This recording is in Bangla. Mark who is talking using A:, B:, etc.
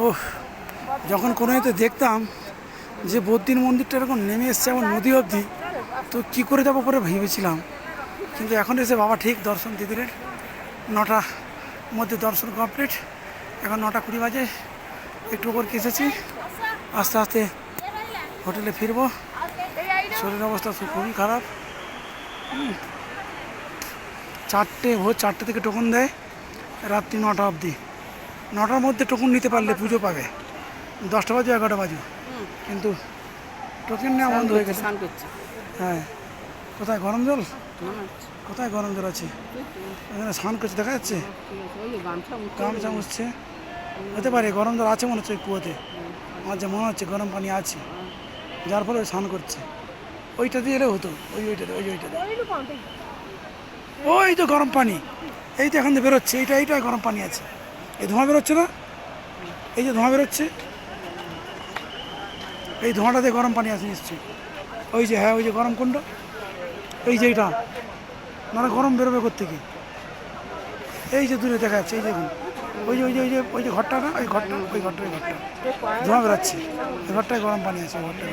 A: ও, যখন কোনো এতে দেখতাম যে বদ্রীর মন্দিরটা এরকম নেমে এসছে এমন নদী অবধি, তো কী করে যাবো করে ভেবেছিলাম। কিন্তু এখন এসে বাবা ঠিক দর্শন দিয়ে দিলেন। 9টার মধ্যে দর্শন কমপ্লিট। এখন 9:20 বাজে, একটু ওপর এসেছি। আস্তে আস্তে হোটেলে ফিরবো। শরীরের অবস্থা খুবই খারাপ। ভোর 4টে থেকে টোকন দেয়, রাত্রি 9টা অবধি। 9টার মধ্যে টোকন নিতে পারলে পুজো পাবে। 10টা বাজে 11টা বাজে, কিন্তু টোকেন নেওয়া বন্ধ হয়ে গেছে। হ্যাঁ, কোথায় গরম জল? কোথায় গরম জল আছে? এখানে স্নান করছে, দেখা যাচ্ছে গামছা মুছছে। হতে পারে গরম জল আছে মনে হচ্ছে ওই কুয়োতে। আমার যে মনে হচ্ছে গরম পানি আছে, যার ফলে স্নান করছে। ওইটা দিয়ে এলে হতো, ওইটাতে ওই তো গরম পানি। এই তো এখান থেকে বেরোচ্ছে, এইটা গরম পানি আছে। এই ধোঁয়া বেরোচ্ছে না, এই যে ধোঁয়া বেরোচ্ছে, এই ধোঁয়াটাতে গরম পানি আছে নিশ্চয়ই। ওই যে, হ্যাঁ, ওই যে গরম কুণ্ড, এই যে এইটা, না গরম বেরোবে কোত্থেকে? এই যে দূরে দেখা যাচ্ছে, এই দেখুন, ওই যে ঘরটা না, ওই ঘরটা ধোঁয়া বেরোচ্ছে। এই ঘরটায় গরম পানি আছে, ওই ঘরটা।